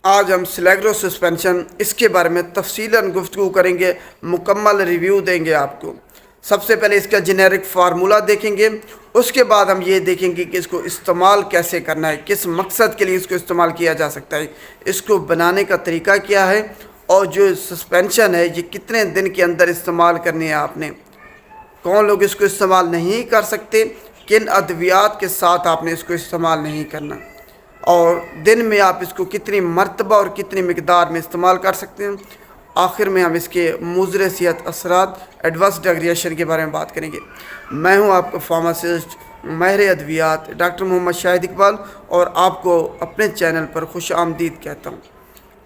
آج ہم سلیگرو سسپینشن اس کے بارے میں تفصیلاً گفتگو کریں گے، مکمل ریویو دیں گے آپ کو۔ سب سے پہلے اس کا جنیرک فارمولہ دیکھیں گے، اس کے بعد ہم یہ دیکھیں گے کہ اس کو استعمال کیسے کرنا ہے، کس مقصد کے لیے اس کو استعمال کیا جا سکتا ہے، اس کو بنانے کا طریقہ کیا ہے، اور جو سسپینشن ہے یہ کتنے دن کے اندر استعمال کرنی ہے آپ نے، کون لوگ اس کو استعمال نہیں کر سکتے، کن ادویات کے ساتھ آپ نے اس کو استعمال نہیں کرنا، اور دن میں آپ اس کو کتنی مرتبہ اور کتنی مقدار میں استعمال کر سکتے ہیں۔ آخر میں ہم اس کے مضر صحت اثرات ایڈورس ڈرگ ریئیکشن کے بارے میں بات کریں گے۔ میں ہوں آپ کا فارماسسٹ ماہر ادویات ڈاکٹر محمد شاہد اقبال، اور آپ کو اپنے چینل پر خوش آمدید کہتا ہوں۔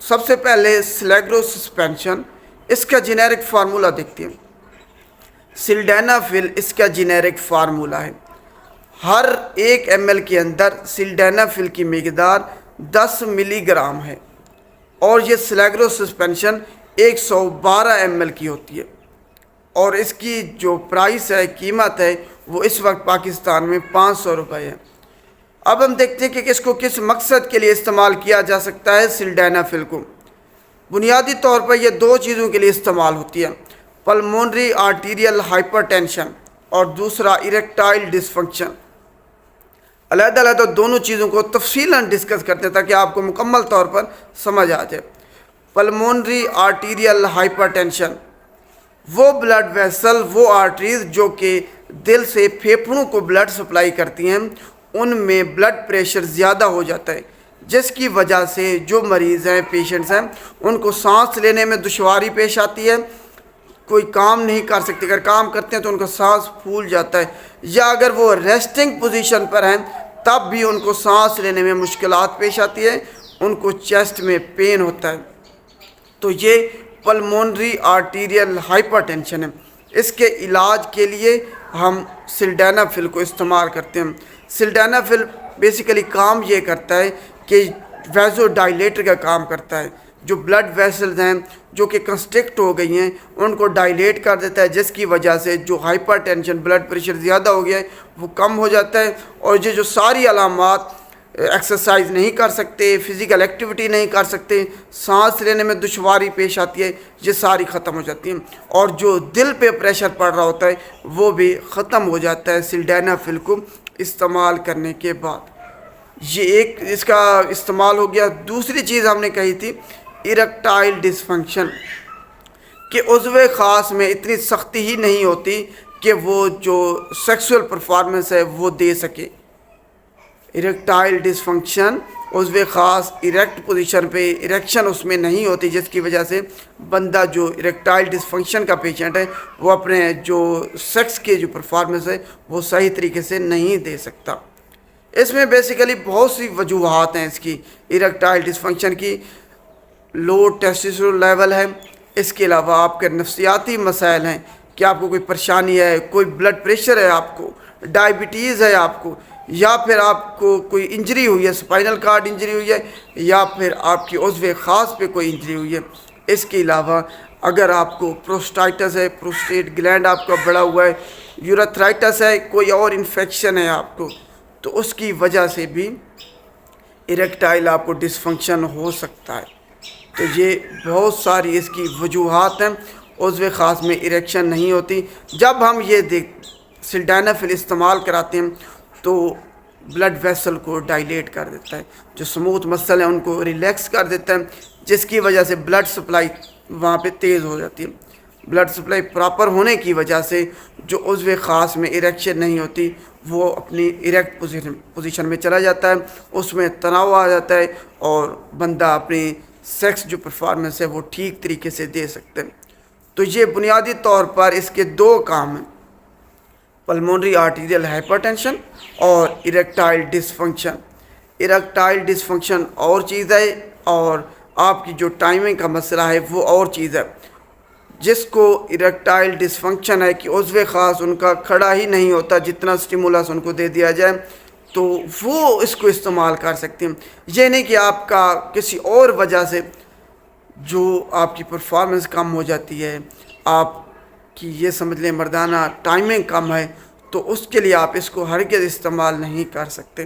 سب سے پہلے سلیگرو سسپینشن، اس کا جنیرک فارمولہ دیکھتے ہیں۔ سلڈینافل اس کا جنیرک فارمولہ ہے۔ ہر 1 ml کے اندر سلڈینافل کی مقدار 10 ملی گرام ہے، اور یہ سلیگرو سسپینشن 112 ml کی ہوتی ہے، اور اس کی جو پرائس ہے، قیمت ہے، وہ اس وقت پاکستان میں 500 روپے ہے۔ اب ہم دیکھتے ہیں کہ اس کو کس مقصد کے لیے استعمال کیا جا سکتا ہے۔ سلڈینافل کو بنیادی طور پر یہ 2 چیزوں کے لیے استعمال ہوتی ہے، پلمونری آرٹیریل ہائپر ٹینشن اور دوسرا اریکٹائل ڈسفنکشن۔ علیحدہ علیحدہ دونوں چیزوں کو تفصیلاً ڈسکس کرتے ہیں تاکہ آپ کو مکمل طور پر سمجھ آ جائے۔ پلمونری آرٹیریل ہائپر ٹینشن، وہ بلڈ ویسل، وہ آرٹریز جو کہ دل سے پھیپھڑوں کو بلڈ سپلائی کرتی ہیں، ان میں بلڈ پریشر زیادہ ہو جاتا ہے، جس کی وجہ سے جو مریض ہیں، پیشنٹس ہیں، ان کو سانس لینے میں دشواری پیش آتی ہے، کوئی کام نہیں کر سکتے، اگر کام کرتے ہیں تو ان کا سانس پھول جاتا ہے، یا اگر وہ ریسٹنگ پوزیشن پر ہیں تب بھی ان کو سانس لینے میں مشکلات پیش آتی ہے، ان کو چیسٹ میں پین ہوتا ہے۔ تو یہ پلمونری آرٹیریل ہائپر ٹینشن ہے۔ اس کے علاج کے لیے ہم سلڈینافل کو استعمال کرتے ہیں۔ سلڈینافل بیسیکلی کام یہ کرتا ہے کہ ویزو ڈائلیٹر کا کام کرتا ہے، جو بلڈ ویسلز ہیں جو کہ کنسٹرکٹ ہو گئی ہیں ان کو ڈائلیٹ کر دیتا ہے، جس کی وجہ سے جو ہائپر ٹینشن، بلڈ پریشر زیادہ ہو گیا ہے، وہ کم ہو جاتا ہے، اور یہ جو ساری علامات، ایکسرسائز نہیں کر سکتے، فزیکل ایکٹیویٹی نہیں کر سکتے، سانس لینے میں دشواری پیش آتی ہے، یہ ساری ختم ہو جاتی ہیں، اور جو دل پہ پریشر پڑ رہا ہوتا ہے وہ بھی ختم ہو جاتا ہے سلڈینافل کو استعمال کرنے کے بعد۔ یہ ایک اس کا استعمال ہو گیا۔ دوسری چیز ہم نے کہی تھی اریکٹائل ڈسفنکشن، کہ عضو خاص میں اتنی سختی ہی نہیں ہوتی کہ وہ جو سیکسول پرفارمنس ہے وہ دے سکے۔ اریکٹائل ڈسفنکشن، عضو خاص اریکٹ پوزیشن پہ اریکشن اس میں نہیں ہوتی، جس کی وجہ سے بندہ جو اریکٹائل ڈسفنکشن کا پیشنٹ ہے وہ اپنے جو سیکس کے جو پرفارمنس ہے وہ صحیح طریقے سے نہیں دے سکتا۔ اس میں بیسیکلی بہت سی وجوہات ہیں اس کی، اریکٹائل ڈسفنکشن کی۔ لو ٹیسٹوسٹیرون لیول ہے، اس کے علاوہ آپ کے نفسیاتی مسائل ہیں کہ آپ کو کوئی پریشانی ہے، کوئی بلڈ پریشر ہے، آپ کو ڈائبٹیز ہے آپ کو، یا پھر آپ کو کوئی انجری ہوئی ہے، اسپائنل کارڈ انجری ہوئی ہے، یا پھر آپ کی عضو خاص پہ کوئی انجری ہوئی ہے۔ اس کے علاوہ اگر آپ کو پروسٹائٹس ہے، پروسٹیٹ گلینڈ آپ کا بڑا ہوا ہے، یورتھرائٹس ہے، کوئی اور انفیکشن ہے آپ کو، تو اس کی وجہ سے بھی اریکٹائل آپ کو ڈسفنکشن ہو سکتا ہے۔ تو یہ بہت ساری اس کی وجوہات ہیں، عضو خاص میں اریکشن نہیں ہوتی۔ جب ہم یہ سلڈینافل استعمال کراتے ہیں تو بلڈ ویسل کو ڈائلیٹ کر دیتا ہے، جو سموتھ مسل ہیں ان کو ریلیکس کر دیتا ہے، جس کی وجہ سے بلڈ سپلائی وہاں پہ تیز ہو جاتی ہے۔ بلڈ سپلائی پراپر ہونے کی وجہ سے جو عضو خاص میں اریکشن نہیں ہوتی وہ اپنی اریکٹ پوزیشن میں چلا جاتا ہے، اس میں تناؤ آ جاتا ہے، اور بندہ اپنی سیکس جو پرفارمنس ہے وہ ٹھیک طریقے سے دے سکتے ہیں۔ تو یہ بنیادی طور پر اس کے 2 کام ہیں، پلمونری آرٹیریل ہائپر ٹینشن اور اریکٹائل ڈسفنکشن۔ اریکٹائل ڈسفنکشن اور چیز ہے، اور آپ کی جو ٹائمنگ کا مسئلہ ہے وہ اور چیز ہے۔ جس کو اریکٹائل ڈسفنکشن ہے کہ عضو خاص ان کا کھڑا ہی نہیں ہوتا، جتنا سٹیمولس ان کو دے دیا جائے تو وہ اس کو استعمال کر سکتے ہیں۔ یہ نہیں کہ آپ کا کسی اور وجہ سے جو آپ کی پرفارمنس کم ہو جاتی ہے، آپ کی یہ سمجھ لیں مردانہ ٹائمنگ کم ہے، تو اس کے لیے آپ اس کو ہرگز استعمال نہیں کر سکتے۔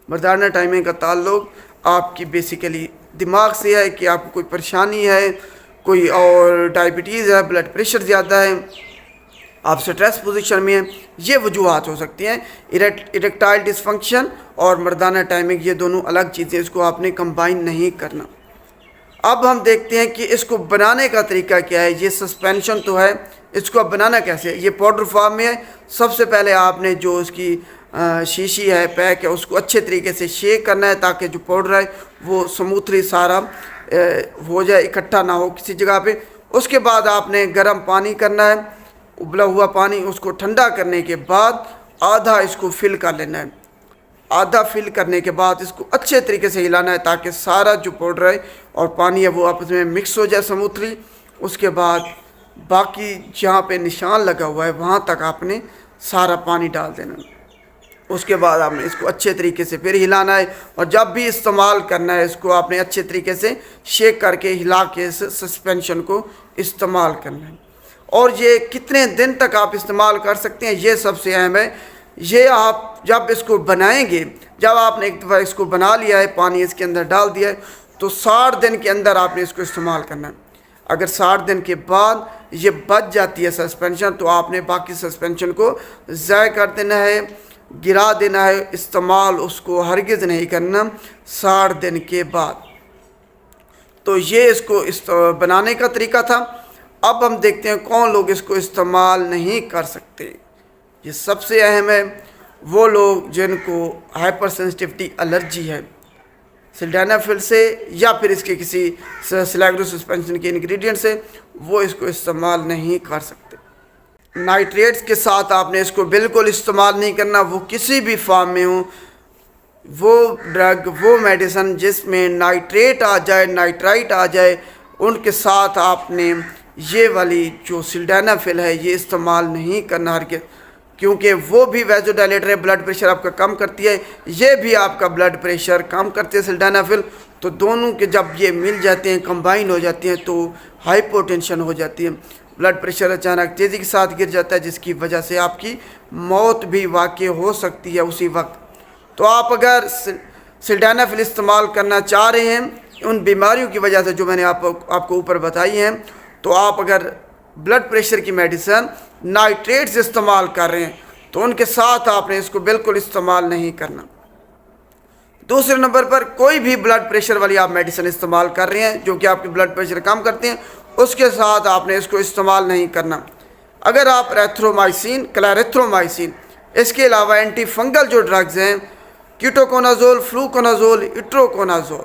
مردانہ ٹائمنگ کا تعلق آپ کی بیسیکلی دماغ سے ہے کہ آپ کو کوئی پریشانی ہے، کوئی اور ڈائبٹیز ہے، بلڈ پریشر زیادہ ہے، آپ سٹریس پوزیشن میں ہیں، یہ وجوہات ہو سکتی ہیں۔ اریکٹائل ڈسفنکشن اور مردانہ ٹائمنگ یہ دونوں الگ چیزیں، اس کو آپ نے کمبائن نہیں کرنا۔ اب ہم دیکھتے ہیں کہ اس کو بنانے کا طریقہ کیا ہے۔ یہ سسپینشن تو ہے، اس کو اب بنانا کیسے ہے؟ یہ پاؤڈر فارم میں ہے۔ سب سے پہلے آپ نے جو اس کی شیشی ہے، پیک ہے، اس کو اچھے طریقے سے شیک کرنا ہے تاکہ جو پاؤڈر ہے وہ سموتھلی سارا ہو جائے، اکٹھا نہ ہو کسی جگہ پہ۔ اس کے بعد آپ نے گرم پانی کرنا ہے، ابلا ہوا پانی، اس کو ٹھنڈا کرنے کے بعد آدھا اس کو فل کر لینا ہے۔ آدھا فل کرنے کے بعد اس کو اچھے طریقے سے ہلانا ہے تاکہ سارا جو پاؤڈر ہے اور پانی ہے وہ آپس میں مکس ہو جائے سموتھلی۔ اس کے بعد باقی جہاں پہ نشان لگا ہوا ہے وہاں تک آپ نے سارا پانی ڈال دینا ہے۔ اس کے بعد آپ نے اس کو اچھے طریقے سے پھر ہلانا ہے، اور جب بھی استعمال کرنا ہے اس کو آپ نے اچھے طریقے سے شیک کر کے ہلا کے اس سسپینشن کو استعمال کرنا ہے۔ اور یہ کتنے دن تک آپ استعمال کر سکتے ہیں یہ سب سے اہم ہے۔ یہ آپ جب اس کو بنائیں گے، جب آپ نے ایک دفعہ اس کو بنا لیا ہے، پانی اس کے اندر ڈال دیا ہے، تو 60 دن کے اندر آپ نے اس کو استعمال کرنا ہے۔ اگر 60 دن کے بعد یہ بچ جاتی ہے سسپینشن تو آپ نے باقی سسپینشن کو ضائع کر دینا ہے، گرا دینا ہے، استعمال اس کو ہرگز نہیں کرنا 60 دن کے بعد۔ تو یہ اس کو بنانے کا طریقہ تھا۔ اب ہم دیکھتے ہیں کون لوگ اس کو استعمال نہیں کر سکتے۔ یہ سب سے اہم ہے، وہ لوگ جن کو ہائپر سینسٹیوٹی الرجی ہے سلڈینافل سے یا پھر اس کے کسی سلیگرو سسپینشن کے انگریڈینٹ سے، وہ اس کو استعمال نہیں کر سکتے۔ نائٹریٹس کے ساتھ آپ نے اس کو بالکل استعمال نہیں کرنا، وہ کسی بھی فارم میں ہوں۔ وہ ڈرگ، وہ میڈیسن جس میں نائٹریٹ آ جائے، نائٹرائٹ آ جائے، ان کے ساتھ آپ نے یہ والی جو سلڈینافل ہے یہ استعمال نہیں کرنا ہرگز، کیونکہ وہ بھی ویزو ڈائلیٹر ہے، بلڈ پریشر آپ کا کم کرتی ہے، یہ بھی آپ کا بلڈ پریشر کم کرتی ہے سلڈینافل۔ تو دونوں کے جب یہ مل جاتے ہیں، کمبائن ہو جاتے ہیں، تو ہائپو ٹینشن ہو جاتی ہے، بلڈ پریشر اچانک تیزی کے ساتھ گر جاتا ہے، جس کی وجہ سے آپ کی موت بھی واقع ہو سکتی ہے اسی وقت۔ تو آپ اگر سلڈینافل استعمال کرنا چاہ رہے ہیں ان بیماریوں کی وجہ سے جو میں نے آپ کو اوپر بتائی ہیں، تو آپ اگر بلڈ پریشر کی میڈیسن نائٹریٹس استعمال کر رہے ہیں تو ان کے ساتھ آپ نے اس کو بالکل استعمال نہیں کرنا۔ دوسرے نمبر پر کوئی بھی بلڈ پریشر والی آپ میڈیسن استعمال کر رہے ہیں جو کہ آپ کی بلڈ پریشر کم کرتے ہیں، اس کے ساتھ آپ نے اس کو استعمال نہیں کرنا۔ اگر آپ ریتھرومائسین، کلیریتھرومائسین، اس کے علاوہ اینٹی فنگل جو ڈرگز ہیں، کیٹوکونازول، فلوکونازول، ایٹروکونازول،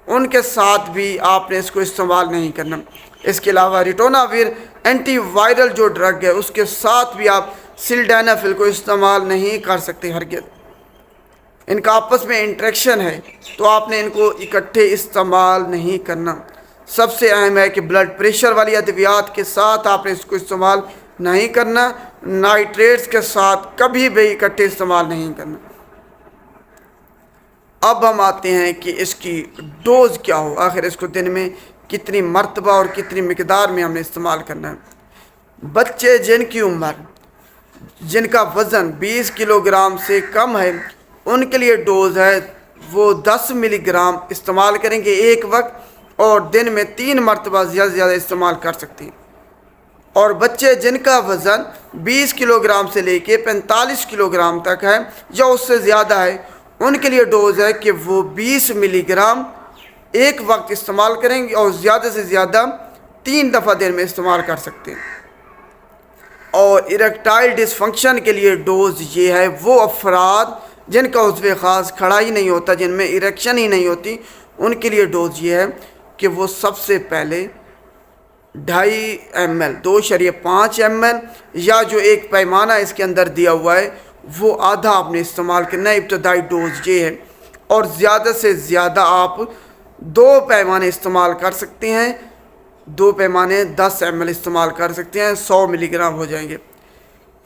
ان کے ساتھ بھی آپ نے اس کو استعمال نہیں کرنا۔ اس کے علاوہ ریٹوناویر، اینٹی وائرل جو ڈرگ ہے، اس کے ساتھ بھی آپ سلڈینافل کو استعمال نہیں کر سکتے ہرگز۔ ان کا آپس میں انٹریکشن ہے تو آپ نے ان کو اکٹھے استعمال نہیں کرنا۔ سب سے اہم ہے کہ بلڈ پریشر والی ادویات کے ساتھ آپ نے اس کو استعمال نہیں کرنا، نائٹریٹس کے ساتھ کبھی بھی اکٹھے استعمال نہیں کرنا۔ اب ہم آتے ہیں کہ اس کی ڈوز کیا ہو، آخر اس کو دن میں کتنی مرتبہ اور کتنی مقدار میں ہم نے استعمال کرنا ہے۔ بچے جن کی عمر، جن کا وزن 20 کلو گرام سے کم ہے، ان کے لیے ڈوز ہے وہ 10 ملی گرام استعمال کریں گے ایک وقت، اور دن میں 3 مرتبہ زیادہ سے زیادہ استعمال کر سکتے ہیں۔ اور بچے جن کا وزن 20 کلو گرام سے لے کے 45 کلو گرام تک ہے یا اس سے زیادہ ہے، ان کے لیے ڈوز ہے کہ وہ 20 ملی گرام ایک وقت استعمال کریں گے، اور زیادہ سے زیادہ 3 دفعہ دن میں استعمال کر سکتے ہیں۔ اور اریکٹائل ڈس فنکشن کے لیے ڈوز یہ ہے، وہ افراد جن کا عضو خاص کھڑا ہی نہیں ہوتا، جن میں اریکشن ہی نہیں ہوتی، ان کے لیے ڈوز یہ ہے کہ وہ سب سے پہلے 2.5 ml 2.5 ml یا جو ایک پیمانہ اس کے اندر دیا ہوا ہے وہ آدھا آپ نے استعمال کرنا ہے۔ ابتدائی ڈوز یہ ہے، اور زیادہ سے زیادہ آپ 2 پیمانے استعمال کر سکتے ہیں، 2 پیمانے 10 ml استعمال کر سکتے ہیں، 100 ملی گرام ہو جائیں گے۔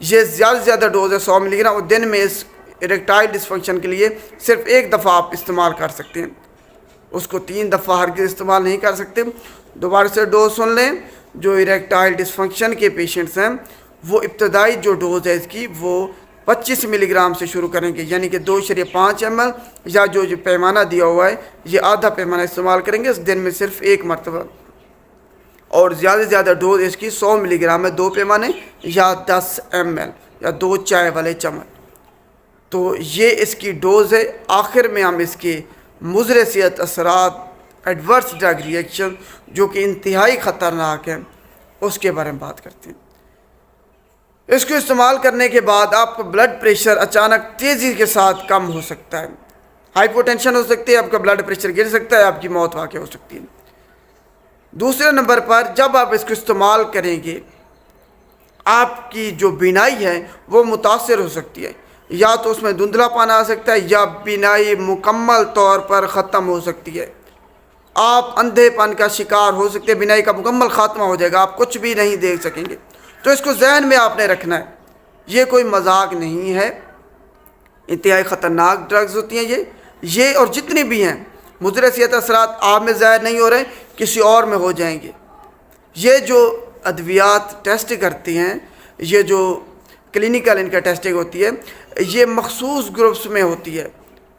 یہ زیادہ سے زیادہ ڈوز ہے 100 ملی گرام، اور دن میں اس اریکٹائل ڈسفنکشن کے لیے صرف ایک دفعہ آپ استعمال کر سکتے ہیں، اس کو 3 دفعہ ہرگز استعمال نہیں کر سکتے۔ دوبارہ سے ڈوز سن لیں، جو اریکٹائل ڈسفنکشن کے پیشنٹس ہیں وہ ابتدائی جو ڈوز ہے اس کی وہ 25 ملی گرام سے شروع کریں گے، یعنی کہ 2.5 ml یا جو پیمانہ دیا ہوا ہے یہ آدھا پیمانہ استعمال کریں گے اس دن میں صرف ایک مرتبہ، اور زیادہ سے زیادہ ڈوز اس کی 100 ملی گرام ہے، 2 پیمانے یا 10 ml یا 2 چائے والے چمچ۔ تو یہ اس کی ڈوز ہے۔ آخر میں ہم اس کے مضر صحت اثرات، ایڈورس ڈرگ ریئیکشن جو کہ انتہائی خطرناک ہیں، اس کے بارے میں بات کرتے ہیں۔ اس کو استعمال کرنے کے بعد آپ کا بلڈ پریشر اچانک تیزی کے ساتھ کم ہو سکتا ہے، ہائی ٹینشن ہو سکتی ہے، آپ کا بلڈ پریشر گر سکتا ہے، آپ کی موت واقع ہو سکتی ہے۔ دوسرے نمبر پر جب آپ اس کو استعمال کریں گے آپ کی جو بینائی ہے وہ متاثر ہو سکتی ہے، یا تو اس میں دھندلا پن آ سکتا ہے یا بینائی مکمل طور پر ختم ہو سکتی ہے، آپ اندھے پن کا شکار ہو سکتے ہیں، بینائی کا مکمل خاتمہ ہو جائے گا، آپ کچھ بھی نہیں دیکھ سکیں گے۔ تو اس کو ذہن میں آپ نے رکھنا ہے، یہ کوئی مذاق نہیں ہے، انتہائی خطرناک ڈرگز ہوتی ہیں یہ اور جتنی بھی ہیں مضر صحت اثرات آپ میں ظاہر نہیں ہو رہے، کسی اور میں ہو جائیں گے۔ یہ جو ادویات ٹیسٹ کرتی ہیں، یہ جو کلینیکل ان کا ٹیسٹنگ ہوتی ہے، یہ مخصوص گروپس میں ہوتی ہے،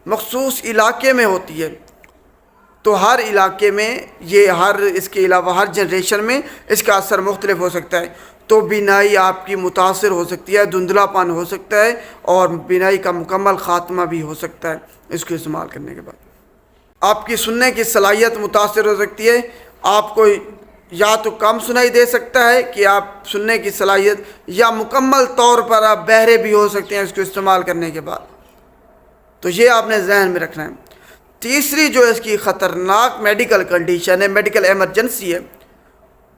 مخصوص علاقے میں ہوتی ہے، تو ہر علاقے میں اس کے علاوہ ہر جنریشن میں اس کا اثر مختلف ہو سکتا ہے، تو بینائی آپ کی متاثر ہو سکتی ہے، دھندلا پن ہو سکتا ہے، اور بینائی کا مکمل خاتمہ بھی ہو سکتا ہے اس کو استعمال کرنے کے بعد۔ آپ کی سننے کی صلاحیت متاثر ہو سکتی ہے، آپ کو یا تو کم سنائی دے سکتا ہے کہ آپ سننے کی صلاحیت، یا مکمل طور پر آپ بہرے بھی ہو سکتے ہیں اس کو استعمال کرنے کے بعد، تو یہ آپ نے ذہن میں رکھنا ہے۔ تیسری جو اس کی خطرناک میڈیکل کنڈیشن ہے، میڈیکل ایمرجنسی ہے،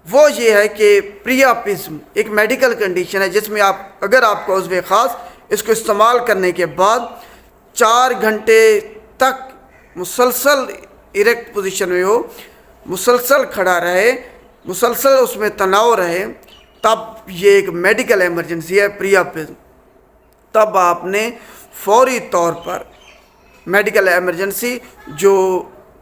وہ یہ ہے کہ پریاپزم ایک میڈیکل کنڈیشن ہے جس میں اگر آپ کو عضو خاص اس کو استعمال کرنے کے بعد 4 گھنٹے تک مسلسل اریکٹ پوزیشن میں ہو، مسلسل کھڑا رہے، مسلسل اس میں تناؤ رہے، تب یہ ایک میڈیکل ایمرجنسی ہے پریاپزم۔ تب آپ نے فوری طور پر میڈیکل ایمرجنسی جو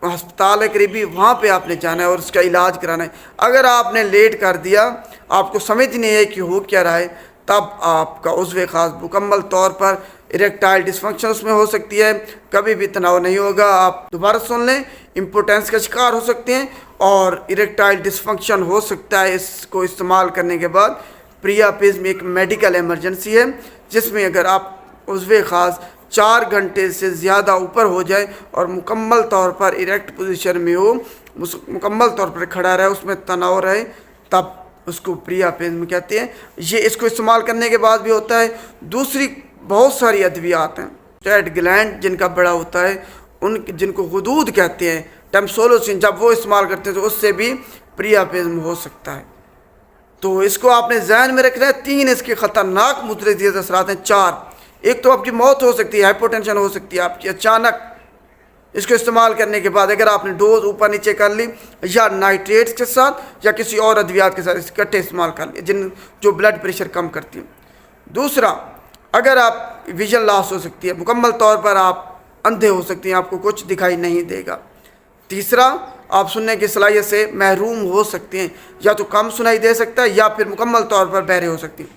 ہسپتال ہے قریبی، وہاں پہ آپ نے جانا ہے اور اس کا علاج کرانا ہے۔ اگر آپ نے لیٹ کر دیا، آپ کو سمجھ نہیں ہے کہ ہو کیا رہا ہے، تب آپ کا عضو خاص مکمل طور پر اریکٹائل ڈسفنکشن اس میں ہو سکتی ہے، کبھی بھی تناؤ نہیں ہوگا، آپ دوبارہ سن لیں، امپوٹنس کا شکار ہو سکتے ہیں اور اریکٹائل ڈسفنکشن ہو سکتا ہے۔ اس کو استعمال کرنے کے بعد پریاپزم ایک میڈیکل ایمرجنسی ہے جس میں اگر آپ عضو خاص 4 گھنٹے سے زیادہ اوپر ہو جائے اور مکمل طور پر اریکٹ پوزیشن میں ہو، مکمل طور پر کھڑا رہے، اس میں تناؤ رہے، تب اس کو پریاپزم کہتے ہیں۔ یہ اس کو استعمال کرنے کے بعد بھی ہوتا ہے۔ دوسری بہت ساری ادویات ہیں، اسٹیٹ گلینڈ جن کا بڑا ہوتا ہے، جن کو غدود کہتے ہیں، ٹیمسولوسن، جب وہ استعمال کرتے ہیں تو اس سے بھی پریاپزم ہو سکتا ہے۔ تو اس کو آپ نے ذہن میں رکھنا ہے۔ 3 اس کے خطرناک مضر صحت اثرات ہیں۔ 4، ایک تو آپ کی موت ہو سکتی ہے، ہائپو ٹینشن ہو سکتی ہے آپ کی اچانک اس کو استعمال کرنے کے بعد، اگر آپ نے ڈوز اوپر نیچے کر لی، یا نائٹریٹس کے ساتھ یا کسی اور ادویات کے ساتھ اکٹھے استعمال کر لی جو بلڈ پریشر کم کرتی ہیں۔ دوسرا، اگر آپ ویژن لاس ہو سکتی ہے، مکمل طور پر آپ اندھے ہو سکتی ہیں، آپ کو کچھ دکھائی نہیں دے گا۔ تیسرا، آپ سننے کی صلاحیت سے محروم ہو سکتے ہیں، یا تو کم سنائی دے سکتا ہے یا پھر مکمل طور پر بہرے ہو سکتی ہیں۔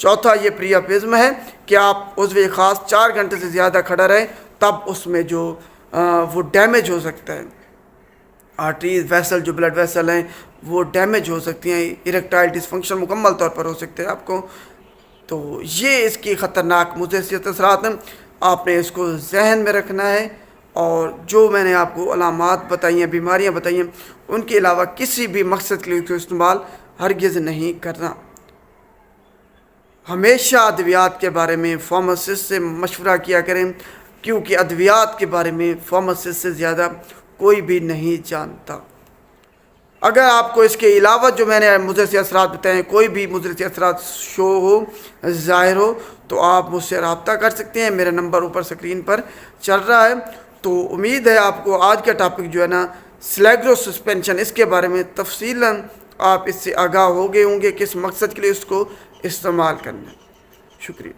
چوتھا، یہ پریاپزم ہے کہ آپ عضو خاص 4 گھنٹے سے زیادہ کھڑا رہے، تب اس میں جو وہ ڈیمیج ہو سکتا ہے، آرٹریز، ویسل، جو بلڈ ویسل ہیں وہ ڈیمیج ہو سکتی ہیں، اریکٹائل ڈسفنکشن مکمل طور پر ہو سکتے ہیں آپ کو۔ تو یہ اس کی خطرناک مضر صحت اثرات ہیں، آپ نے اس کو ذہن میں رکھنا ہے، اور جو میں نے آپ کو علامات بتائی ہیں، بیماریاں بتائی ہیں، ان کے علاوہ کسی بھی مقصد کے لیے اس کو استعمال ہرگز نہیں کرنا۔ ہمیشہ ادویات کے بارے میں فارماسسٹ سے مشورہ کیا کریں، کیونکہ ادویات کے بارے میں فارماسسٹ سے زیادہ کوئی بھی نہیں جانتا۔ اگر آپ کو اس کے علاوہ جو میں نے مضر صحت اثرات بتائے ہیں، کوئی بھی مضر صحت اثرات شو ہو، ظاہر ہو، تو آپ مجھ سے رابطہ کر سکتے ہیں۔ میرا نمبر اوپر اسکرین پر چل رہا ہے۔ تو امید ہے آپ کو آج کا ٹاپک جو ہے نا، سلیگرو سسپینشن، اس کے بارے میں تفصیلاً آپ اس سے آگاہ ہو گئے ہوں گے، کس مقصد کے لیے اس کو استعمال کرنا ہے۔ شکریہ۔